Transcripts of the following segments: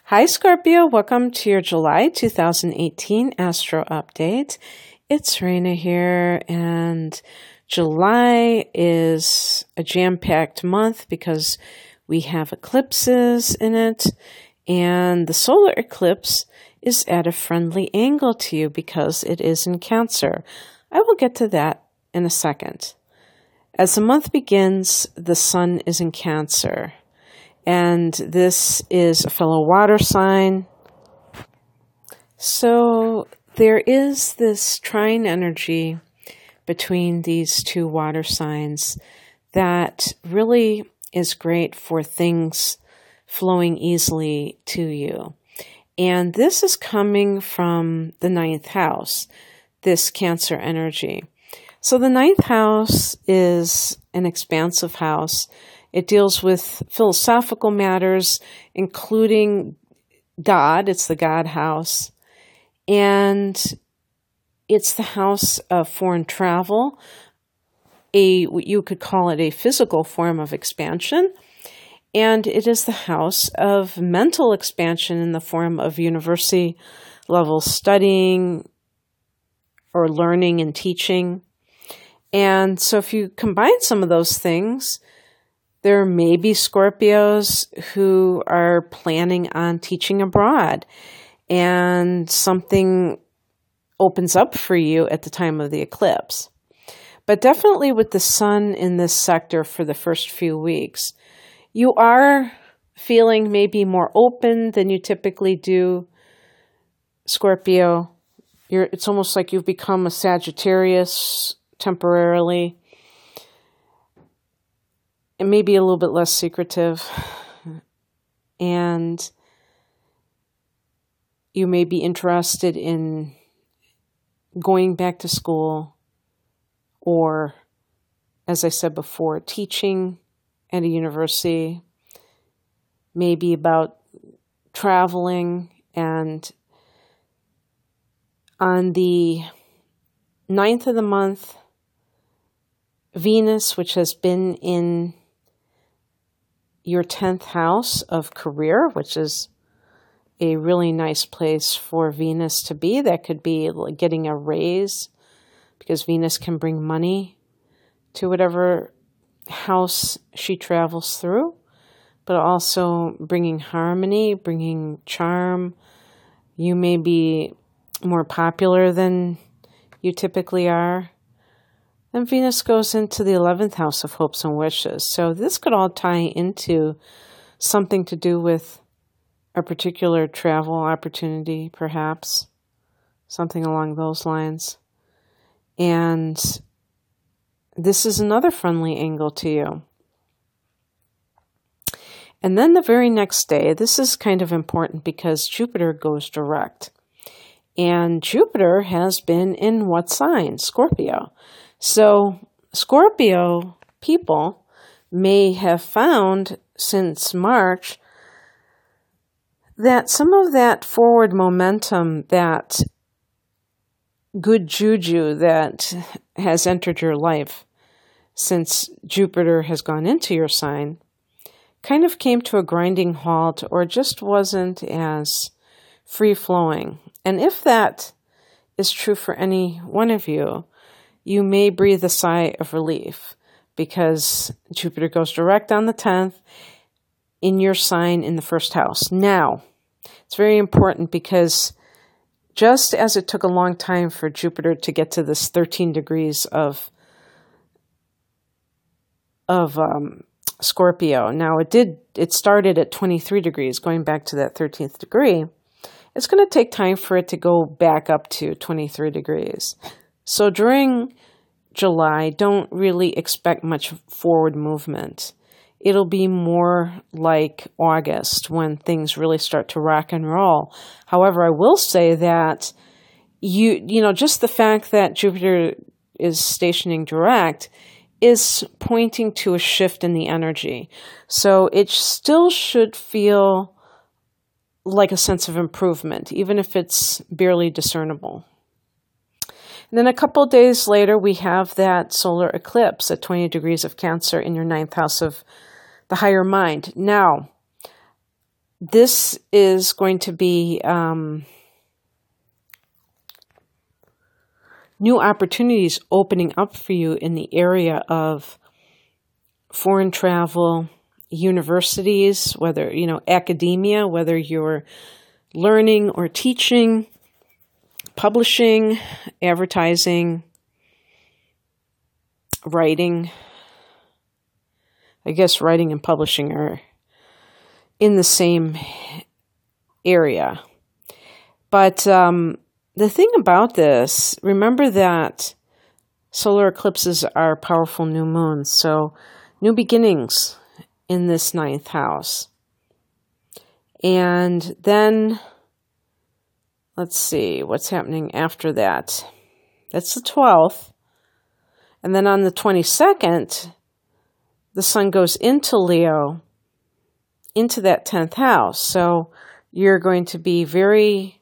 Hi, Scorpio. Welcome to your July 2018 Astro Update. It's Raina here, and July is a jam-packed month because we have eclipses in it, and the solar eclipse is at a friendly angle to you because it is in Cancer. I will get to that in a second. As the month begins, the sun is in Cancer. And this is a fellow water sign. So there is this trine energy between these two water signs that really is great for things flowing easily to you. And this is coming from the ninth house, this Cancer energy. So the ninth house is an expansive house. It deals with philosophical matters, including God. It's the God house. And it's the house of foreign travel. You could call it a physical form of expansion. And it is the house of mental expansion in the form of university level studying or learning and teaching. And so if you combine some of those things, there may be Scorpios who are planning on teaching abroad, and something opens up for you at the time of the eclipse. But definitely with the sun in this sector for the first few weeks, you are feeling maybe more open than you typically do, Scorpio. It's almost like you've become a Sagittarius temporarily. And maybe a little bit less secretive, and you may be interested in going back to school or, as I said before, teaching at a university, maybe about traveling. And on the 9th of the month, Venus, which has been in your 10th house of career, which is a really nice place for Venus to be. That could be like getting a raise, because Venus can bring money to whatever house she travels through, but also bringing harmony, bringing charm. You may be more popular than you typically are. Then Venus goes into the 11th house of hopes and wishes. So this could all tie into something to do with a particular travel opportunity, perhaps. Something along those lines. And this is another friendly angle to you. And then the very next day, this is kind of important because Jupiter goes direct. And Jupiter has been in what sign? Scorpio. So Scorpio people may have found since March that some of that forward momentum, that good juju that has entered your life since Jupiter has gone into your sign, kind of came to a grinding halt or just wasn't as free-flowing. And if that is true for any one of you, you may breathe a sigh of relief because Jupiter goes direct on the 10th in your sign in the first house. Now, it's very important because just as it took a long time for Jupiter to get to this 13 degrees of Scorpio, now it started at 23 degrees, going back to that 13th degree. It's going to take time for it to go back up to 23 degrees. So during July, don't really expect much forward movement. It'll be more like August when things really start to rock and roll. However, I will say that just the fact that Jupiter is stationing direct is pointing to a shift in the energy. So it still should feel like a sense of improvement, even if it's barely discernible. And then a couple of days later, we have that solar eclipse at 20 degrees of Cancer in your 9th house of the higher mind. Now, this is going to be new opportunities opening up for you in the area of foreign travel, universities, whether, academia, whether you're learning or teaching, publishing, advertising, writing. I guess writing and publishing are in the same area. But the thing about this, remember that solar eclipses are powerful new moons, so new beginnings in this 9th house. And then, let's see, what's happening after that? That's the 12th. And then on the 22nd, the sun goes into Leo, into that 10th house. So you're going to be very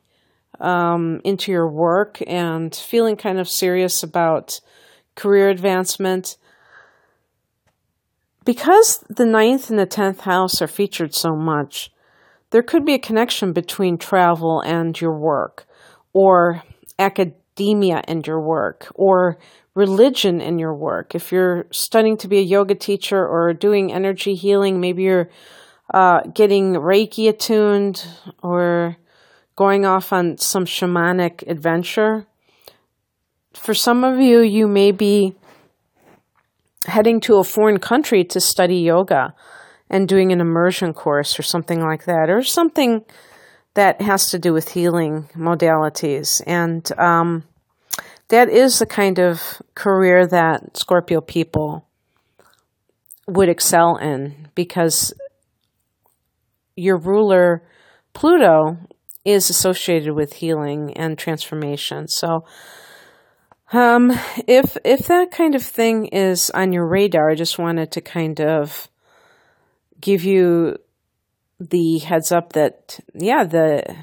into your work and feeling kind of serious about career advancement. Because the 9th and the 10th house are featured so much, there could be a connection between travel and your work, or academia and your work, or religion and your work. If you're studying to be a yoga teacher or doing energy healing, maybe you're getting Reiki attuned or going off on some shamanic adventure. For some of you, you may be heading to a foreign country to study yoga and doing an immersion course or something like that, or something that has to do with healing modalities. And that is the kind of career that Scorpio people would excel in, because your ruler, Pluto, is associated with healing and transformation. So if that kind of thing is on your radar, I just wanted to kind of give you the heads up that, yeah, the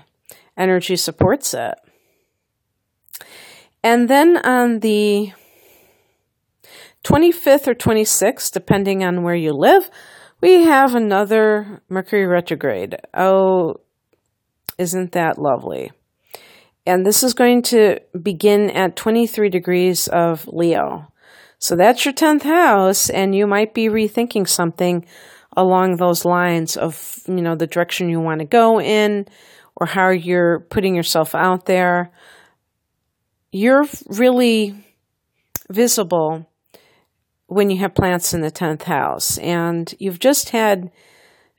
energy supports it. And then on the 25th or 26th, depending on where you live, we have another Mercury retrograde. Oh, isn't that lovely? And this is going to begin at 23 degrees of Leo. So that's your 10th house, and you might be rethinking something along those lines of, the direction you want to go in, or how you're putting yourself out there. You're really visible when you have plants in the 10th house, and you've just had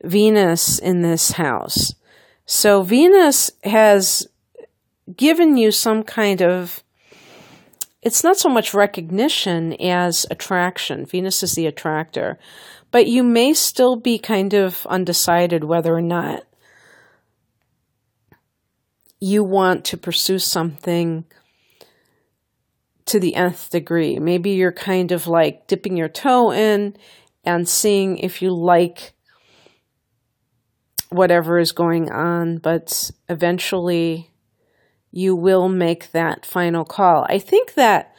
Venus in this house. So Venus has given you some kind of, it's not so much recognition as attraction. Venus is the attractor, but you may still be kind of undecided whether or not you want to pursue something to the nth degree. Maybe you're kind of like dipping your toe in and seeing if you like whatever is going on, but eventually you will make that final call. I think that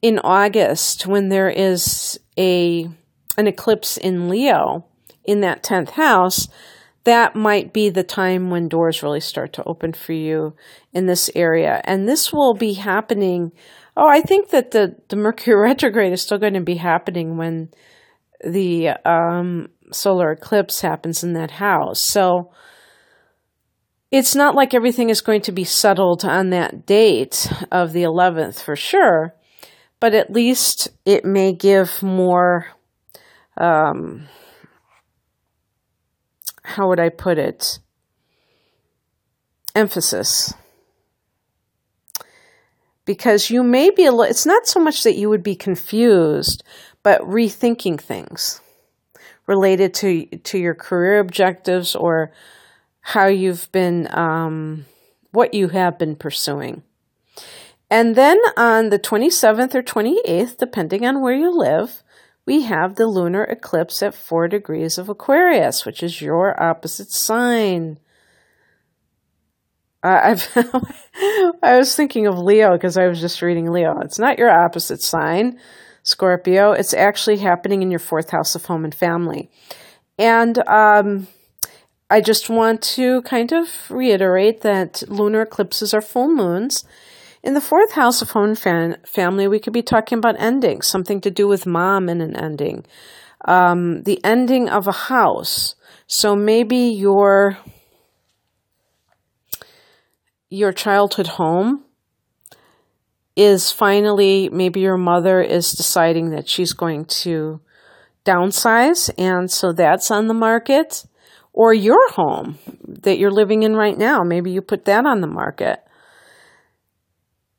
in August, when there is an eclipse in Leo in that 10th house, that might be the time when doors really start to open for you in this area. And this will be happening. Oh, I think that the Mercury retrograde is still going to be happening when the solar eclipse happens in that house. So it's not like everything is going to be settled on that date of the 11th for sure, but at least it may give more, how would I put it, emphasis. Because you may be, it's not so much that you would be confused, but rethinking things related to your career objectives or how you've been, what you have been pursuing. And then on the 27th or 28th, depending on where you live, we have the lunar eclipse at 4 degrees of Aquarius, which is your opposite sign. I was thinking of Leo because I was just reading Leo. It's not your opposite sign, Scorpio. It's actually happening in your 4th house of home and family. And I just want to kind of reiterate that lunar eclipses are full moons. In the fourth house of home family, we could be talking about ending, something to do with mom and an ending. The ending of a house. So maybe your childhood home is finally, maybe your mother is deciding that she's going to downsize, and so that's on the market. Or your home that you're living in right now, maybe you put that on the market.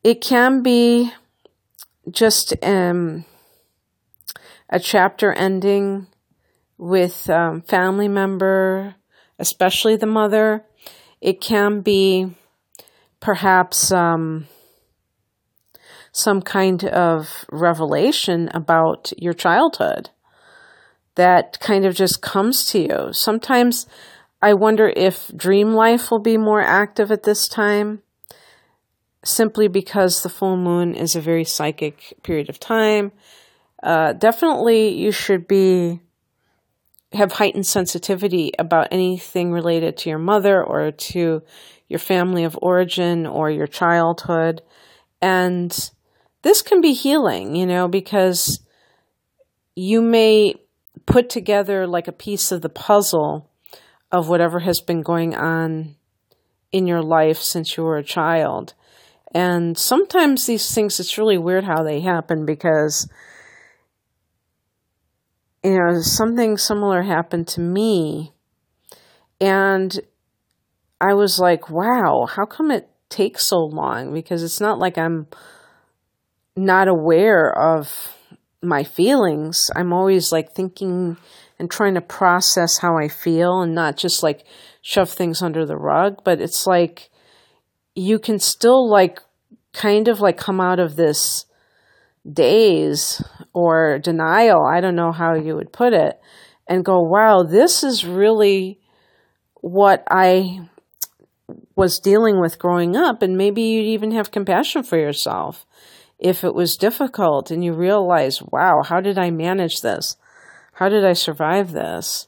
It can be just a chapter ending with family member, especially the mother. It can be perhaps some kind of revelation about your childhood that kind of just comes to you. Sometimes I wonder if dream life will be more active at this time, simply because the full moon is a very psychic period of time. Definitely you should have heightened sensitivity about anything related to your mother or to your family of origin or your childhood. And this can be healing, because you may put together like a piece of the puzzle of whatever has been going on in your life since you were a child. And sometimes these things, it's really weird how they happen, because, something similar happened to me. And I was like, wow, how come it takes so long? Because it's not like I'm not aware of my feelings. I'm always like thinking and trying to process how I feel and not just like shove things under the rug. But it's like you can still like kind of like come out of this daze or denial, I don't know how you would put it, and go, wow, this is really what I was dealing with growing up. And maybe you'd even have compassion for yourself if it was difficult and you realize, wow, how did I manage this? How did I survive this?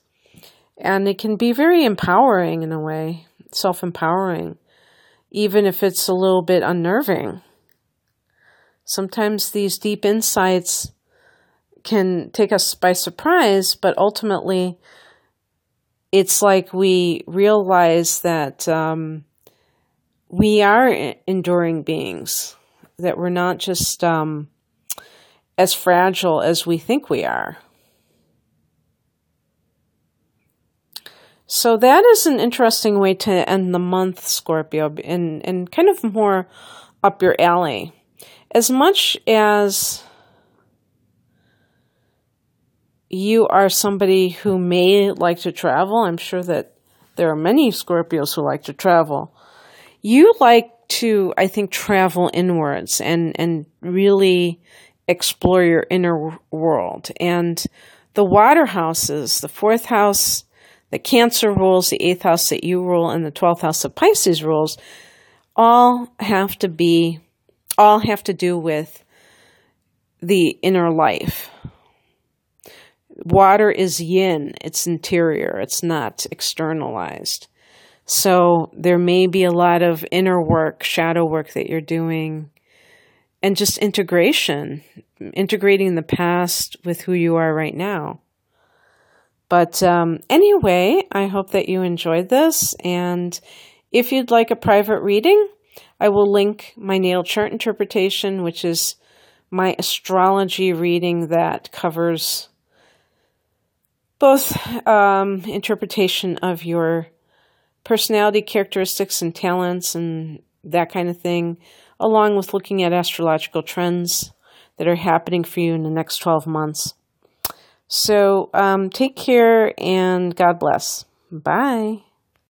And it can be very empowering in a way, self-empowering, even if it's a little bit unnerving. Sometimes these deep insights can take us by surprise, but ultimately it's like we realize that we are enduring beings, that we're not just as fragile as we think we are. So that is an interesting way to end the month, Scorpio, and kind of more up your alley. As much as you are somebody who may like to travel, I'm sure that there are many Scorpios who like to travel. You like to, I think, travel inwards and really explore your inner world. And the water houses, the fourth house, the Cancer rules, the eighth house that you rule, and the 12th house of Pisces rules, all have to do with the inner life. Water is yin, it's interior, it's not externalized. So there may be a lot of inner work, shadow work that you're doing, and just integrating the past with who you are right now. But anyway, I hope that you enjoyed this. And if you'd like a private reading, I will link my natal chart interpretation, which is my astrology reading that covers both interpretation of your personality characteristics and talents and that kind of thing, along with looking at astrological trends that are happening for you in the next 12 months. So take care and God bless. Bye.